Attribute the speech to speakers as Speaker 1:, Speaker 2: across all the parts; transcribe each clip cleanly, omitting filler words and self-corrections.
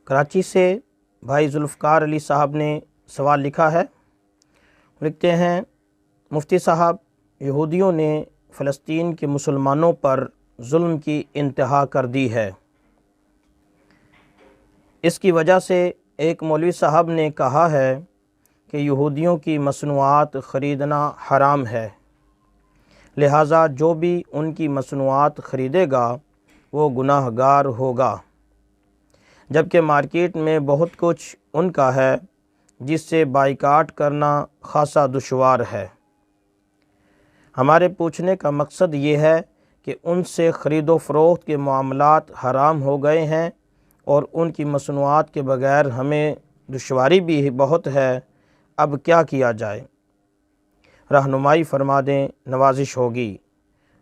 Speaker 1: کراچی سے بھائی ذوالفقار علی صاحب نے سوال لکھا ہے۔ لکھتے ہیں، مفتی صاحب، یہودیوں نے فلسطین کے مسلمانوں پر ظلم کی انتہا کر دی ہے۔ اس کی وجہ سے ایک مولوی صاحب نے کہا ہے کہ یہودیوں کی مصنوعات خریدنا حرام ہے، لہٰذا جو بھی ان کی مصنوعات خریدے گا وہ گناہ گار ہوگا، جبکہ مارکیٹ میں بہت کچھ ان کا ہے جس سے بائیکاٹ کرنا خاصا دشوار ہے۔ ہمارے پوچھنے کا مقصد یہ ہے کہ ان سے خرید و فروخت کے معاملات حرام ہو گئے ہیں اور ان کی مصنوعات کے بغیر ہمیں دشواری بھی بہت ہے، اب کیا کیا جائے؟ رہنمائی فرما دیں، نوازش ہوگی،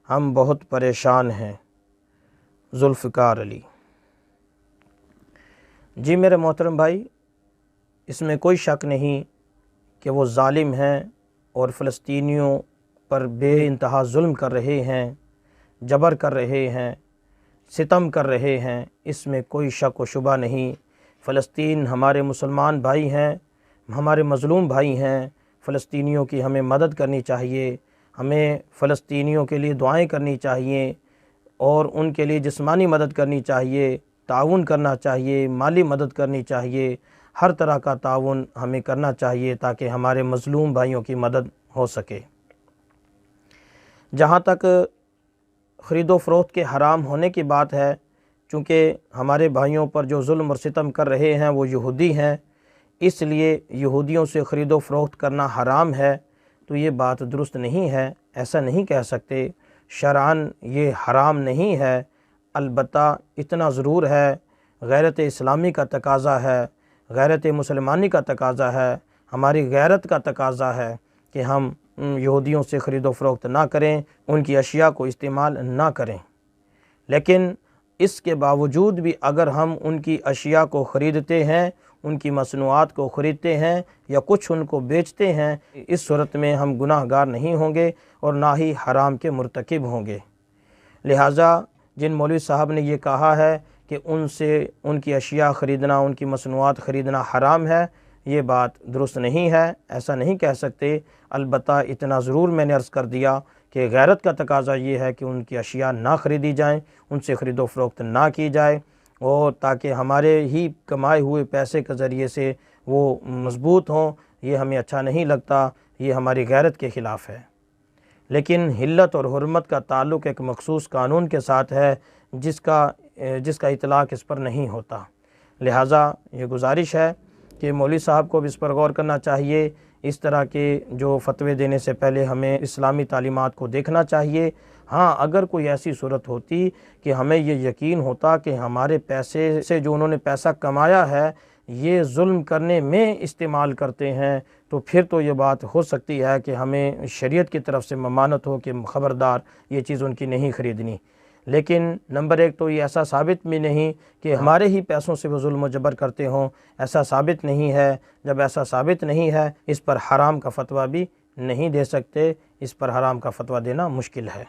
Speaker 1: ہم بہت پریشان ہیں۔ ذوالفقار علی۔ جی میرے محترم بھائی، اس میں کوئی شک نہیں کہ وہ ظالم ہیں اور فلسطینیوں پر بے انتہا ظلم کر رہے ہیں، جبر کر رہے ہیں، ستم کر رہے ہیں، اس میں کوئی شک و شبہ نہیں۔ فلسطین ہمارے مسلمان بھائی ہیں، ہمارے مظلوم بھائی ہیں، فلسطینیوں کی ہمیں مدد کرنی چاہیے، ہمیں فلسطینیوں کے لیے دعائیں کرنی چاہیے اور ان کے لیے جسمانی مدد کرنی چاہیے، تعاون کرنا چاہیے، مالی مدد کرنی چاہیے، ہر طرح کا تعاون ہمیں کرنا چاہیے تاکہ ہمارے مظلوم بھائیوں کی مدد ہو سکے۔ جہاں تک خرید و فروخت کے حرام ہونے کی بات ہے، چونکہ ہمارے بھائیوں پر جو ظلم اور ستم کر رہے ہیں وہ یہودی ہیں، اس لیے یہودیوں سے خرید و فروخت کرنا حرام ہے، تو یہ بات درست نہیں ہے، ایسا نہیں کہہ سکتے۔ شرعاً یہ حرام نہیں ہے، البتہ اتنا ضرور ہے، غیرت اسلامی کا تقاضا ہے، غیرت مسلمانی کا تقاضا ہے، ہماری غیرت کا تقاضا ہے کہ ہم یہودیوں سے خرید و فروخت نہ کریں، ان کی اشیاء کو استعمال نہ کریں۔ لیکن اس کے باوجود بھی اگر ہم ان کی اشیاء کو خریدتے ہیں، ان کی مصنوعات کو خریدتے ہیں یا کچھ ان کو بیچتے ہیں، اس صورت میں ہم گناہ گار نہیں ہوں گے اور نہ ہی حرام کے مرتکب ہوں گے۔ لہٰذا جن مولوی صاحب نے یہ کہا ہے کہ ان سے ان کی اشیاء خریدنا، ان کی مصنوعات خریدنا حرام ہے، یہ بات درست نہیں ہے، ایسا نہیں کہہ سکتے۔ البتہ اتنا ضرور میں نے عرض کر دیا کہ غیرت کا تقاضا یہ ہے کہ ان کی اشیاء نہ خریدی جائیں، ان سے خرید و فروخت نہ کی جائے، اور تاکہ ہمارے ہی کمائے ہوئے پیسے کے ذریعے سے وہ مضبوط ہوں، یہ ہمیں اچھا نہیں لگتا، یہ ہماری غیرت کے خلاف ہے۔ لیکن حلت اور حرمت کا تعلق ایک مخصوص قانون کے ساتھ ہے جس کا اطلاق اس پر نہیں ہوتا۔ لہٰذا یہ گزارش ہے کہ مولوی صاحب کو بھی اس پر غور کرنا چاہیے، اس طرح کے جو فتوے دینے سے پہلے ہمیں اسلامی تعلیمات کو دیکھنا چاہیے۔ ہاں، اگر کوئی ایسی صورت ہوتی کہ ہمیں یہ یقین ہوتا کہ ہمارے پیسے سے جو انہوں نے پیسہ کمایا ہے یہ ظلم کرنے میں استعمال کرتے ہیں، تو پھر تو یہ بات ہو سکتی ہے کہ ہمیں شریعت کی طرف سے ممانت ہو کہ خبردار یہ چیز ان کی نہیں خریدنی۔ لیکن نمبر ایک تو یہ ایسا ثابت بھی نہیں کہ ہمارے ہی پیسوں سے وہ ظلم و جبر کرتے ہوں، ایسا ثابت نہیں ہے۔ جب ایسا ثابت نہیں ہے، اس پر حرام کا فتویٰ بھی نہیں دے سکتے، اس پر حرام کا فتویٰ دینا مشکل ہے۔